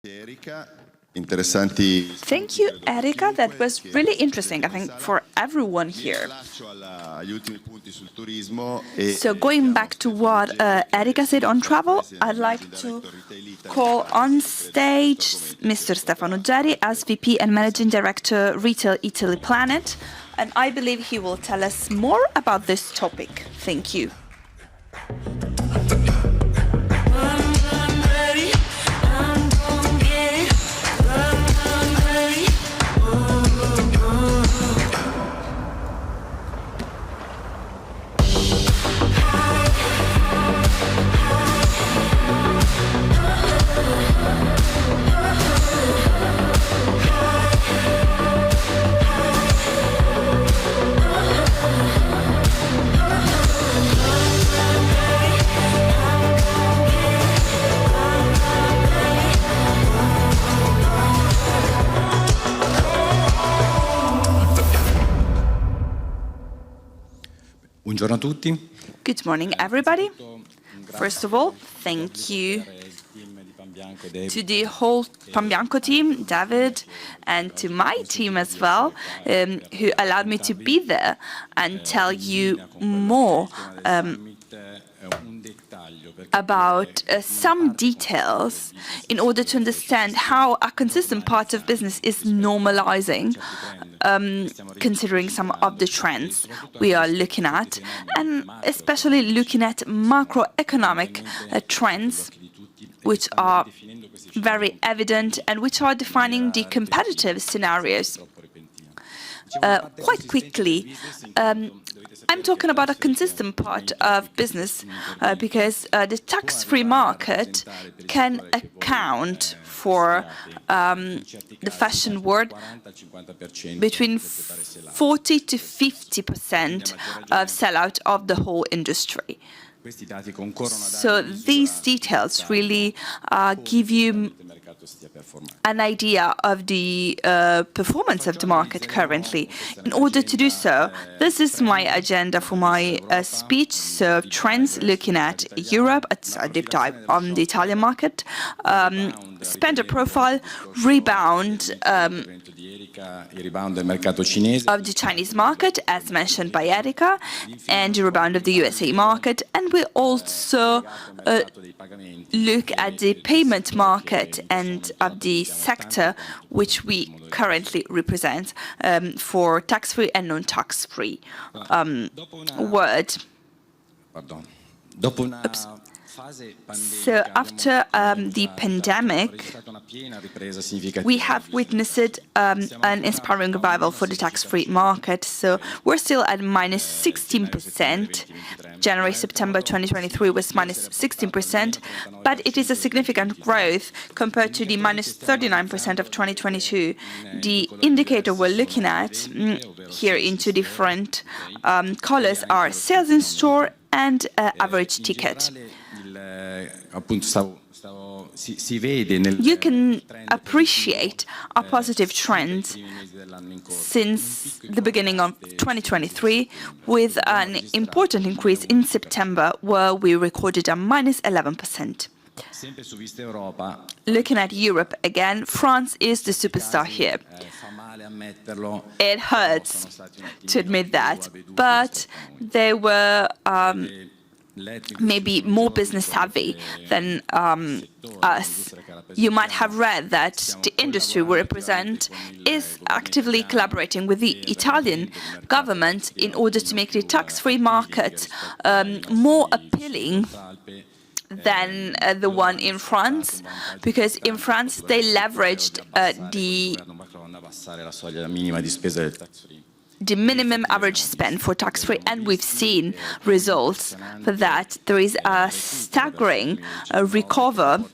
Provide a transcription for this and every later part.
Thank you, Erika. That was really interesting, I think, for everyone here. So going back to what Erika said on travel, I'd like to call on stage Mr. Stefano Uggeri as VP and Managing Director, Retail Italy Planet. And I believe he will tell us more about this topic. Thank you. Buongiorno a tutti. Good morning, everybody. First of all, thank you to the whole Pambianco team, David, and to my team as well, who allowed me to be there and tell you more about some details in order to understand how a consistent part of business is normalizing, considering some of the trends we are looking at, and especially looking at macroeconomic trends, which are very evident and which are defining the competitive scenarios. Quite quickly, I'm talking about a consistent part of business because the tax-free market can account for the fashion world between 40 to 50% of sellout of the whole industry. So these details really give you an idea of the performance of the market currently. In order to do so, this is my agenda for my speech. So trends looking at Europe, it's a deep dive on the Italian market, spender profile, rebound of the Chinese market, as mentioned by Erika, and the rebound of the USA market. And we also look at the payment market and of the sector which we currently represent for tax-free and non-tax-free word. Oops. So after the pandemic, we have witnessed an inspiring revival for the tax-free market. So we're still at minus 16%. January-September 2023 was minus 16%, but it is a significant growth compared to the minus 39% of 2022. The indicator we're looking at here in two different colors are sales in store and average ticket. You can appreciate a positive trend since the beginning of 2023, with an important increase in September, where we recorded a minus 11%. Looking at Europe again, France is the superstar here. It hurts to admit that, but they were maybe more business savvy than us. You might have read that the industry we represent is actively collaborating with the Italian government in order to make the tax-free market more appealing than the one in France, because in France they leveraged the minimum average spend for tax-free, and we've seen results for that. There is a staggering recovery,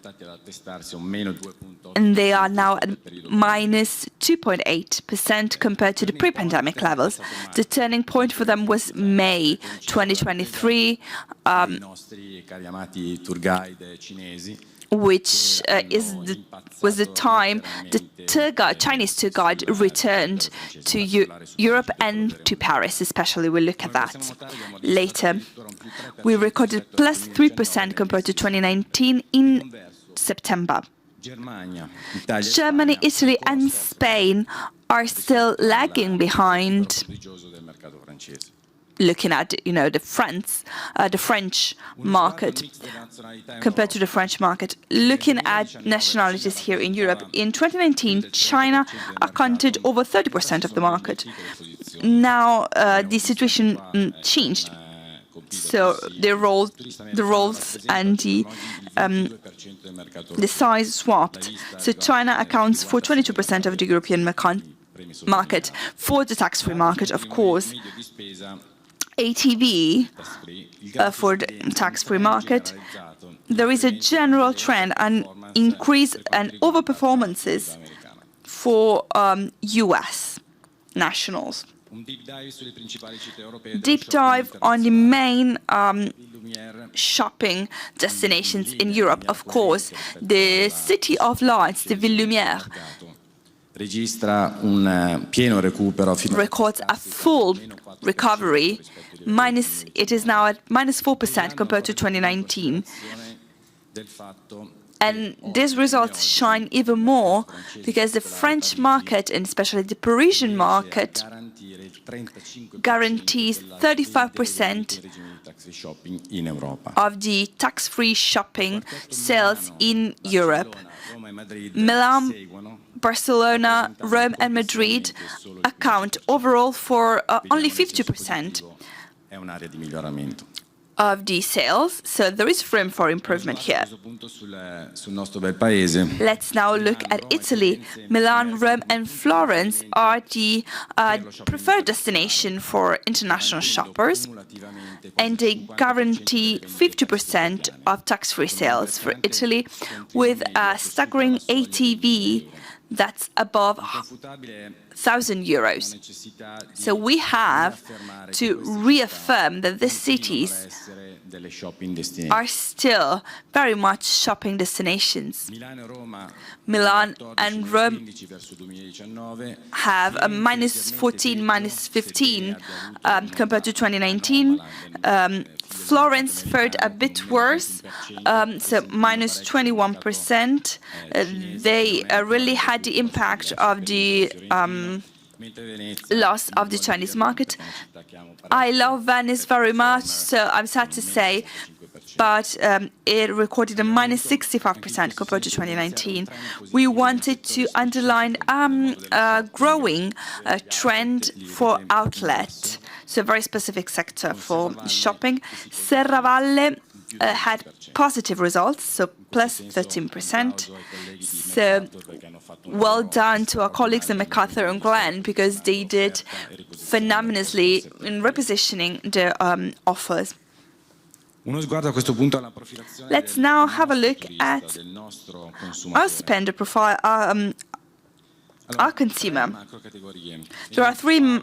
and they are now at minus 2.8% compared to the pre-pandemic levels. The turning point for them was May 2023, which was the time the Chinese tour guide returned to Europe and to Paris, especially. We'll look at that later. We recorded plus 3% compared to 2019 in September. Germany, Italy, and Spain are still lagging behind. Looking at the French market compared to the French market. Looking at nationalities here in Europe, in 2019, China accounted over 30% of the market. Now the situation changed. So the roles and the size swapped. So China accounts for 22% of the European market for the tax-free market, of course. ATV for the tax-free market, there is a general trend and increase and overperformances for US nationals. Deep dive on the main shopping destinations in Europe. Of course, the City of Lights, the Ville Lumière, records a full recovery. It is now at -4% compared to 2019. And these results shine even more because the French market, and especially the Parisian market, guarantees 35% of the tax-free shopping sales in Europe. Milan, Barcelona, Rome, and Madrid account overall for only 50% of the sales, so there is room for improvement here. Let's now look at Italy. Milan, Rome, and Florence are the preferred destination for international shoppers, and they guarantee 50% of tax-free sales for Italy, with a staggering ATV that's above €1,000. So we have to reaffirm that these cities are still very much shopping destinations. Milan and Rome have a -14, -15 compared to 2019. Florence fared a bit worse, so -21%. They really had the impact of the loss of the Chinese market. I love Venice very much, so I'm sad to say, but it recorded a -65% compared to 2019. We wanted to underline a growing trend for outlet, so a very specific sector for shopping. Serravalle had positive results, so +13%. So well done to our colleagues in MacArthur and Glen, because they did phenomenally in repositioning the offers. Let's now have a look at our spender profile, our consumer. There are three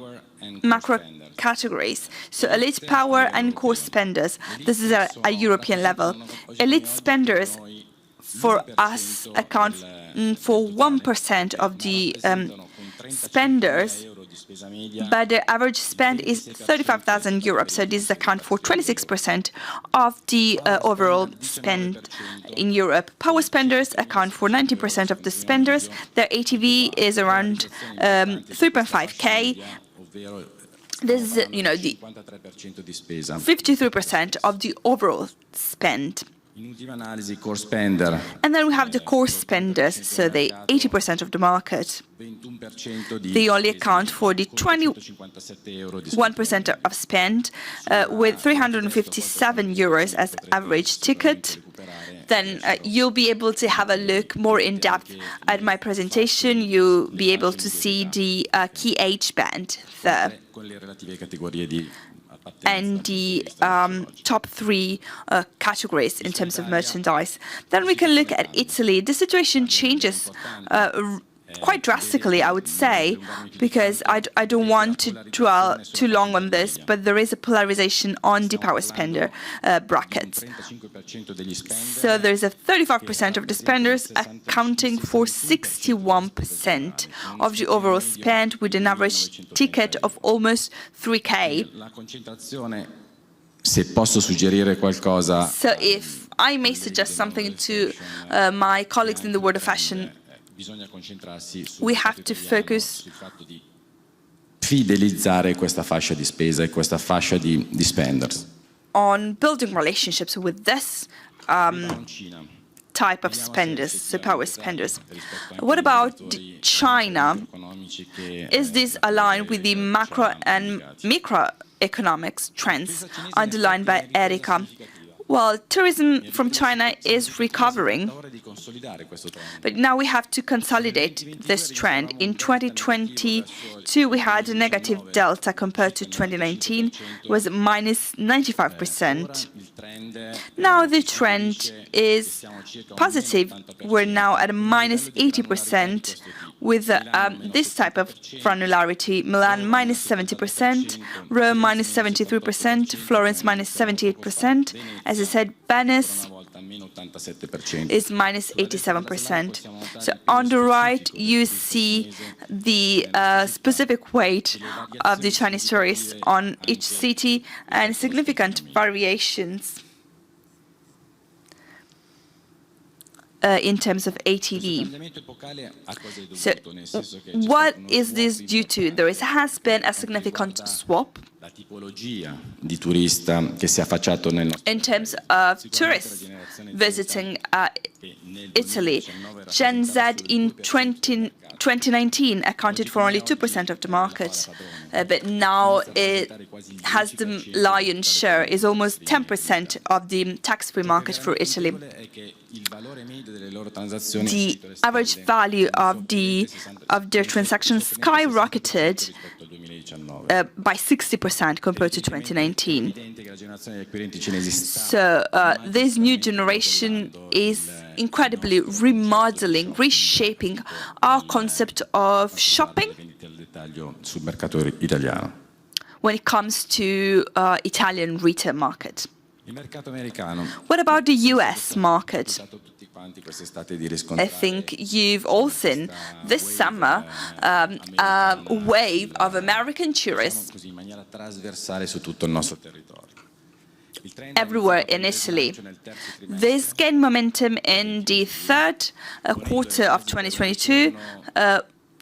macro categories. So elite, power, and core spenders. This is at a European level. Elite spenders for us account for 1% of the spenders, but the average spend is 35,000 euros. So these account for 26% of the overall spend in Europe. Power spenders account for 90% of the spenders. Their ATV is around 3.5K. This is, the 53% of the overall spend. And then we have the core spenders, so they 80% of the market. They only account for the 21% of spend, with 357 euros as average ticket. Then you'll be able to have a look more in depth at my presentation. You'll be able to see the key age band there and the top three categories in terms of merchandise. Then we can look at Italy. The situation changes quite drastically, I would say, because I don't want to dwell too long on this, but there is a polarization on the power spender brackets. So there's a 35% of the spenders accounting for 61% of the overall spend, with an average ticket of almost 3K. Se posso suggerire qualcosa, So if I may suggest something to my colleagues in the world of fashion, bisogna concentrarsi we have to focus sul fatto di fidelizzare questa fascia di spesa e questa fascia di spenders. on building relationships with this type of spenders, so power spenders. What about China? Is this aligned with the macro and microeconomics trends underlined by Erika? Well, tourism from China is recovering, but now we have to consolidate this trend. In 2022, we had a negative delta compared to 2019, it was minus 95%. Now the trend is positive. We're now at a minus 80% with this type of granularity. Milan minus 70%, Rome minus 73%, Florence minus 78%. As I said, Venice is minus 87%. So on the right, you see the specific weight of the Chinese tourists on each city and significant variations in terms of ATV. So what is this due to? There has been a significant swap in terms of tourists visiting Italy. Gen Z in 2019 accounted for only 2% of the market, but now it has the lion's share, is almost 10% of the tax-free market for Italy. The average value of their transactions skyrocketed by 60% compared to 2019. So this new generation is incredibly remodeling, reshaping our concept of shopping when it comes to Italian retail market. What about the US market? I think you've all seen this summer a wave of American tourists everywhere in Italy. This gained momentum in the third quarter of 2022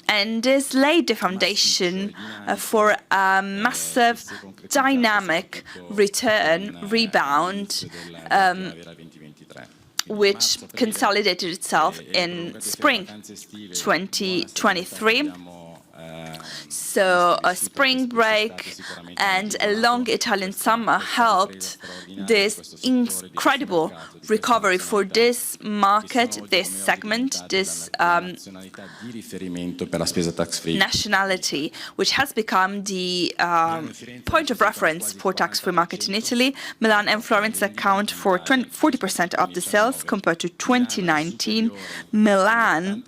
and this laid the foundation for a massive dynamic rebound which consolidated itself in spring 2023. So a spring break and a long Italian summer helped this incredible recovery for this market, this segment, this nationality, which has become the point of reference for tax-free market in Italy. Milan and Florence account for 40% of the sales compared to 2019. Milan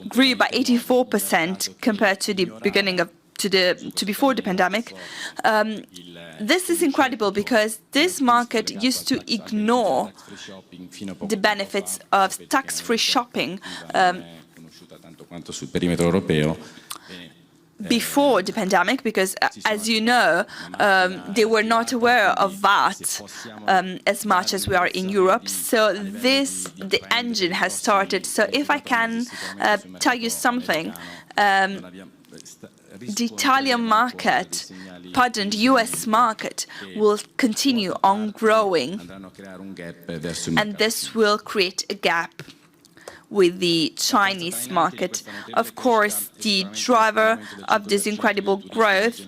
grew by 84% compared to the beginning of to before the pandemic. This is incredible because this market used to ignore the benefits of tax-free shopping before the pandemic, because as you know, they were not aware of VAT as much as we are in Europe. So the engine has started. So if I can tell you something, the Italian market, the US market will continue on growing, and this will create a gap with the Chinese market. Of course, the driver of this incredible growth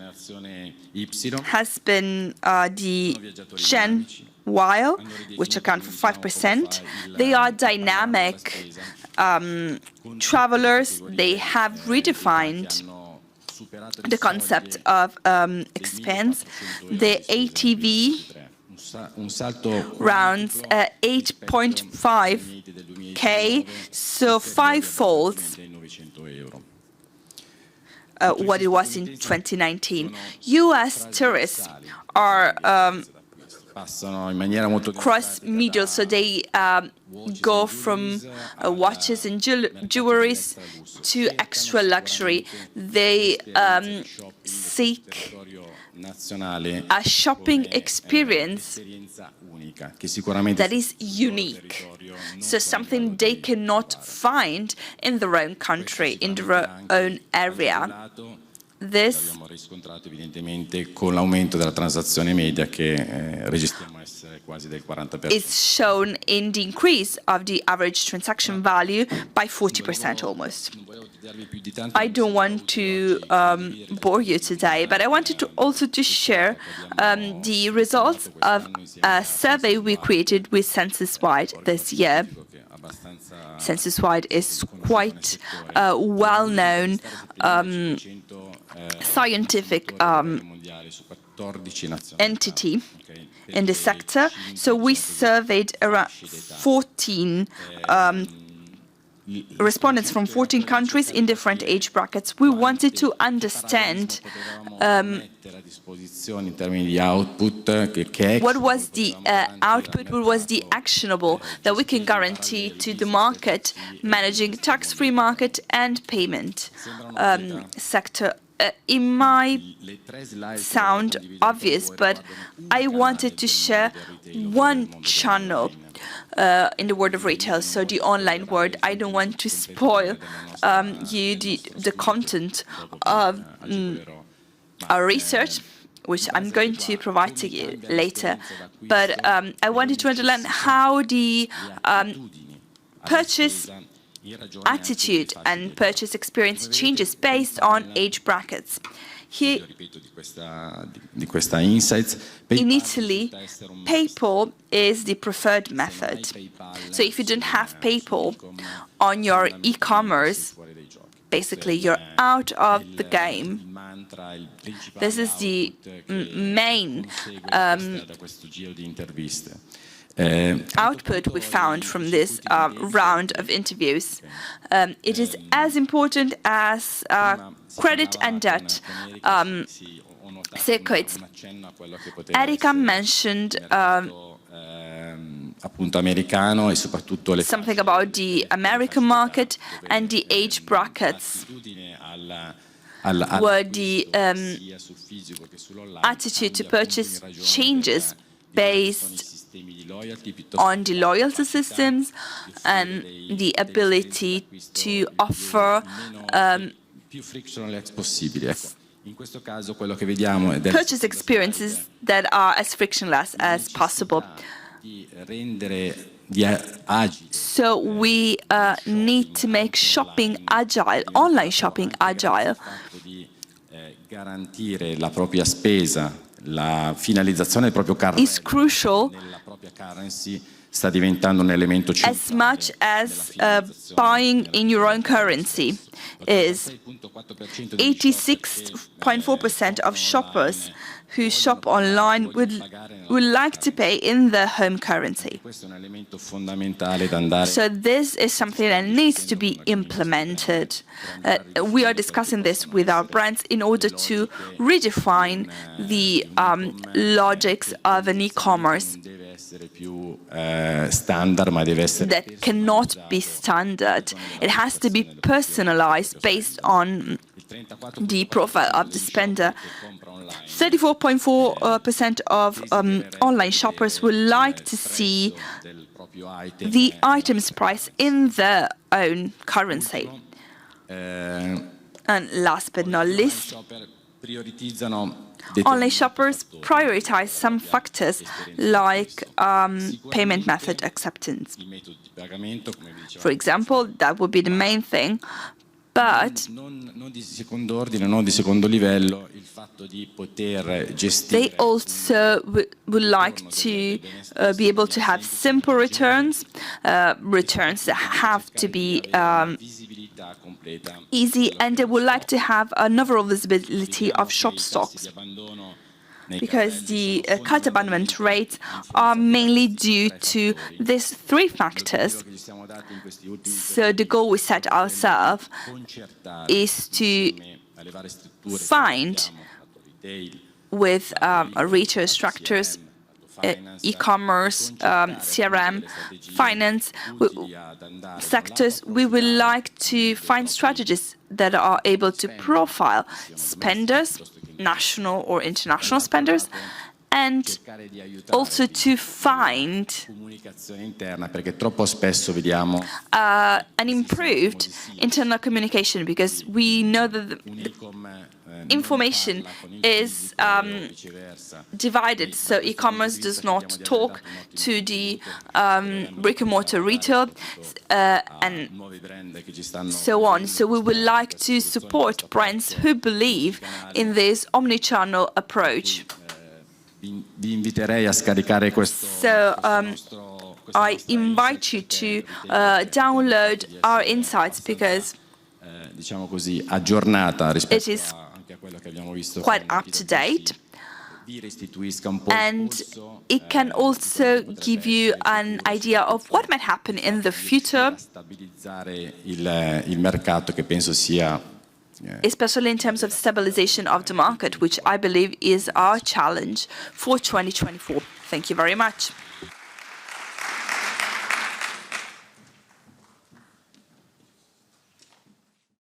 has been the Gen Y, which account for 5%. They are dynamic travelers. They have redefined the concept of expense. The ATV rounds 8.5K, so fivefold what it was in 2019. US tourists are cross-medial, so they go from watches and jewelries to extra luxury. They seek a shopping experience that is unique, so something they cannot find in their own country, in their own area. This abbiamo riscontrato evidentemente con l'aumento della transazione media che registriamo essere quasi del 40%. is shown in the increase of the average transaction value by 40% almost. I don't want to bore you today, but I wanted to also to share the results of a survey we created with Census-wide this year. Census-wide is quite a well-known scientific entity in the sector. So we surveyed around 14 respondents from 14 countries in different age brackets. We wanted to understand what was the output, what was the actionable that we can guarantee to the market, managing tax-free market and payment sector. It might sound obvious, but I wanted to share one channel in the world of retail, so the online world. I don't want to spoil you the content of our research, which I'm going to provide to you later. But I wanted to underline how the purchase attitude and purchase experience changes based on age brackets. Here, in Italy, PayPal is the preferred method. So if you don't have PayPal on your e-commerce, basically you're out of the game. This is the main output we found from this round of interviews. It is as important as credit and debt circuits. Erika mentioned something about the American market and the age brackets, where the attitude to purchase changes based on the loyalty systems and the ability to offer purchase experiences that are as frictionless as possible. So we need to make shopping agile, online shopping agile. Garantire la propria spesa, la finalizzazione del proprio is crucial nella propria currency sta diventando un elemento as much as buying in your own currency is. 86.4% of shoppers who shop online would like to pay in their home currency. So this is something that needs to be implemented. We are discussing this with our brands in order to redefine the logics of an e-commerce that cannot be standard. It has to be personalized based on the profile of the spender. 34.4% of online shoppers would like to see the item's price in their own currency. And last but not least, online shoppers prioritize some factors like payment method acceptance. For example, that would be the main thing. But they also would like to be able to have simple returns, returns that have to be easy, and they would like to have an overall visibility of shop stocks, because the cart abandonment rates are mainly due to these three factors. So the goal we set ourselves is to find with retail structures e-commerce, CRM, finance sectors, we would like to find strategies that are able to profile spenders, national or international spenders, and also to find an improved internal communication, because we know that the information is divided, so e-commerce does not talk to the brick-and-mortar retail and so on. So we would like to support brands who believe in this omnichannel approach. So I invite you to download our insights, because it is quite up to date, and it can also give you an idea of what might happen in the future, especially in terms of stabilization of the market, which I believe is our challenge for 2024. Thank you very much.